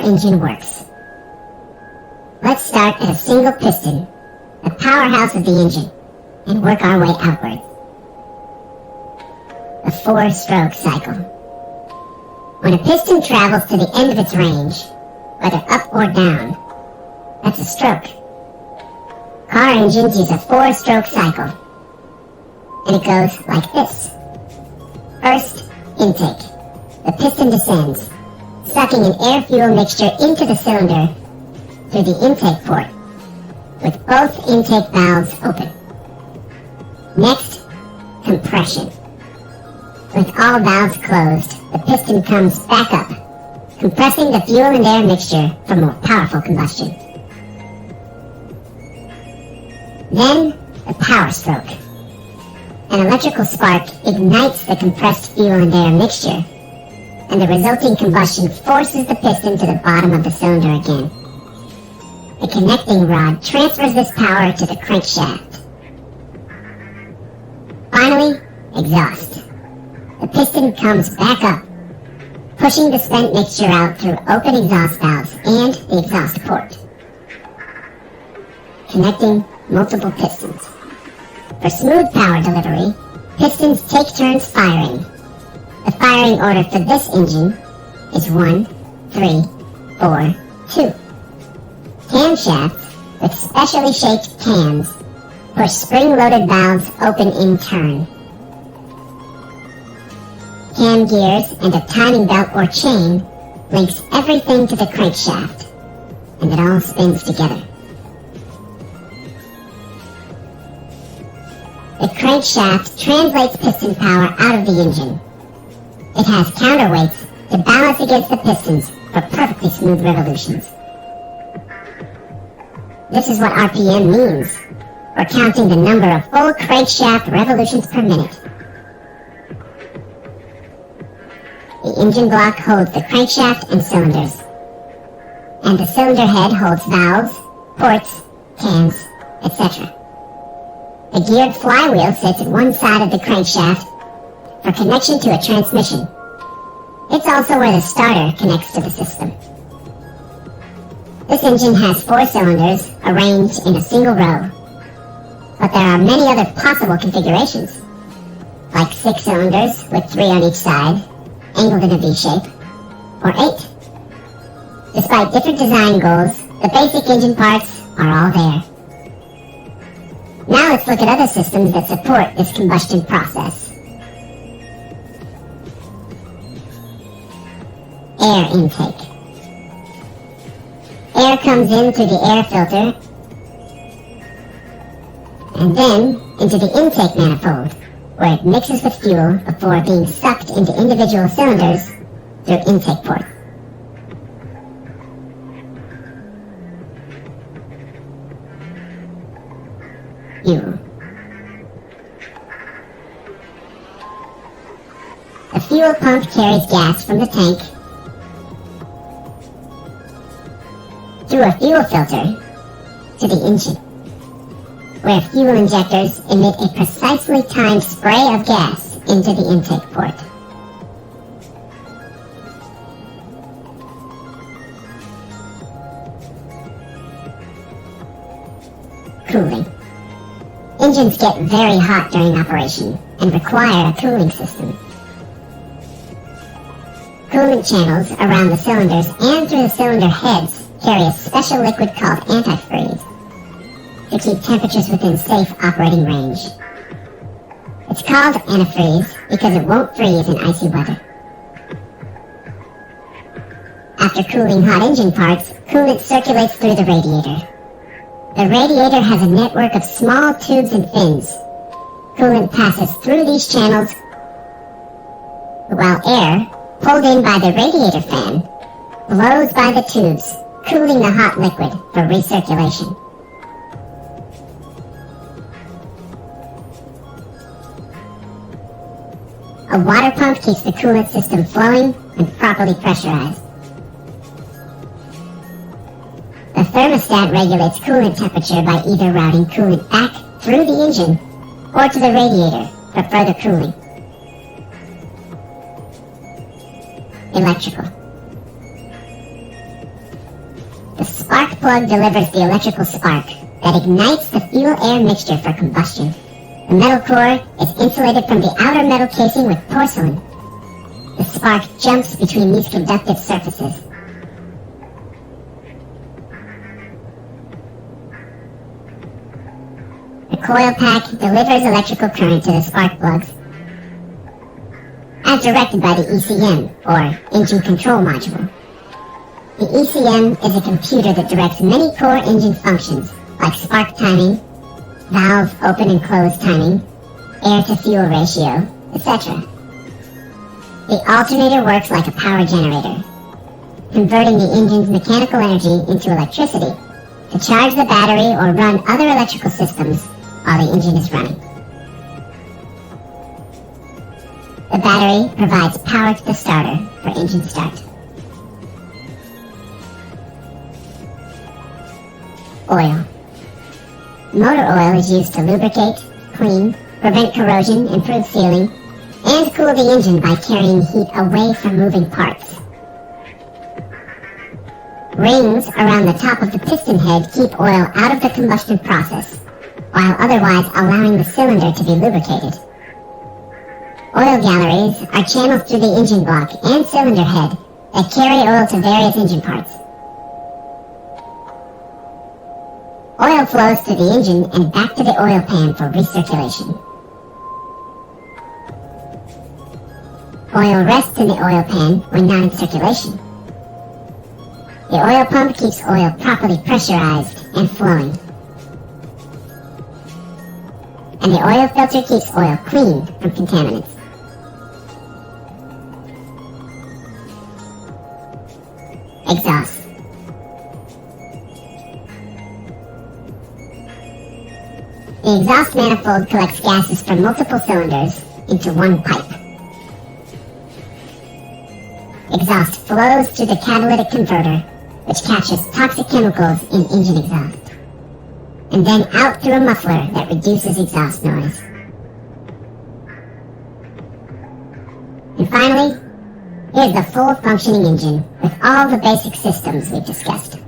engine works. Let's start at a single piston, the powerhouse of the engine, and work our way outward. A 4-stroke cycle. When a piston travels to the end of its range, whether up or down, that's a stroke. Car engines use a 4-stroke cycle, and it goes like this. First, intake. The piston descends, sucking an air-fuel mixture into the cylinder through the intake port, with both intake valves open. Next, compression. With all valves closed, the piston comes back up, compressing the fuel and air mixture for more powerful combustion. Then, the power stroke. An electrical spark ignites the compressed fuel and air mixture, and the resulting combustion forces the piston to the bottom of the cylinder again. The connecting rod transfers this power to the crankshaft. Finally, exhaust. The piston comes back up, pushing the spent mixture out through open exhaust valves and the exhaust port, connecting multiple pistons. For smooth power delivery, pistons take turns firing. The firing order for this engine is 1, 3, 4, 2. Camshafts with specially shaped cams push spring-loaded valves open in turn. Cam gears and a timing belt or chain links everything to the crankshaft, and it all spins together. The crankshaft translates piston power out of the engine. It has counterweights to balance against the pistons for perfectly smooth revolutions. This is what RPM means. We're counting the number of full crankshaft revolutions per minute. The engine block holds the crankshaft and cylinders, and the cylinder head holds valves, ports, cams, etc. The geared flywheel sits at one side of the crankshaft for connection to a transmission. It's also where the starter connects to the system. This engine has 4 cylinders arranged in a single row, but there are many other possible configurations, like 6 cylinders with 3 on each side, angled in a V shape, or 8. Despite different design goals, the basic engine parts are all there. Now let's look at other systems that support this combustion process. Air intake. Air comes in through the air filter and then into the intake manifold, where it mixes with fuel before being sucked into individual cylinders through intake ports. Fuel. The fuel pump carries gas from the tank through a fuel filter to the engine, where fuel injectors emit a precisely timed spray of gas into the intake port. Cooling. Engines get very hot during operation and require a cooling system. Coolant channels around the cylinders and through the cylinder heads carry a special liquid called antifreeze to keep temperatures within safe operating range. It's called antifreeze because it won't freeze in icy weather. After cooling hot engine parts, coolant circulates through the radiator. The radiator has a network of small tubes and fins. Coolant passes through these channels, while air, pulled in by the radiator fan, blows by the tubes, cooling the hot liquid for recirculation. A water pump keeps the coolant system flowing and properly pressurized. The thermostat regulates coolant temperature by either routing coolant back through the engine or to the radiator for further cooling. Electrical. plug delivers the electrical spark that ignites the fuel-air mixture for combustion. The metal core is insulated from the outer metal casing with porcelain. The spark jumps between these conductive surfaces. The coil pack delivers electrical current to the spark plugs as directed by the ECM, or Engine Control Module. The ECM is a computer that directs many core engine functions like spark timing, valve open and close timing, air-to-fuel ratio, etc. The alternator works like a power generator, converting the engine's mechanical energy into electricity to charge the battery or run other electrical systems while the engine is running. The battery provides power to the starter for engine start. Oil. Motor oil is used to lubricate, clean, prevent corrosion, improve sealing, and cool the engine by carrying heat away from moving parts. Rings around the top of the piston head keep oil out of the combustion process, while otherwise allowing the cylinder to be lubricated. Oil galleries are channels through the engine block and cylinder head that carry oil to various engine parts. Oil flows to the engine and back to the oil pan for recirculation. Oil rests in the oil pan when not in circulation. The oil pump keeps oil properly pressurized and flowing. And the oil filter keeps oil clean from contaminants. Exhaust. The exhaust manifold collects gases from multiple cylinders into one pipe. Exhaust flows through the catalytic converter, which captures toxic chemicals in engine exhaust, and then out through a muffler that reduces exhaust noise. And finally, here's the full functioning engine with all the basic systems we've discussed.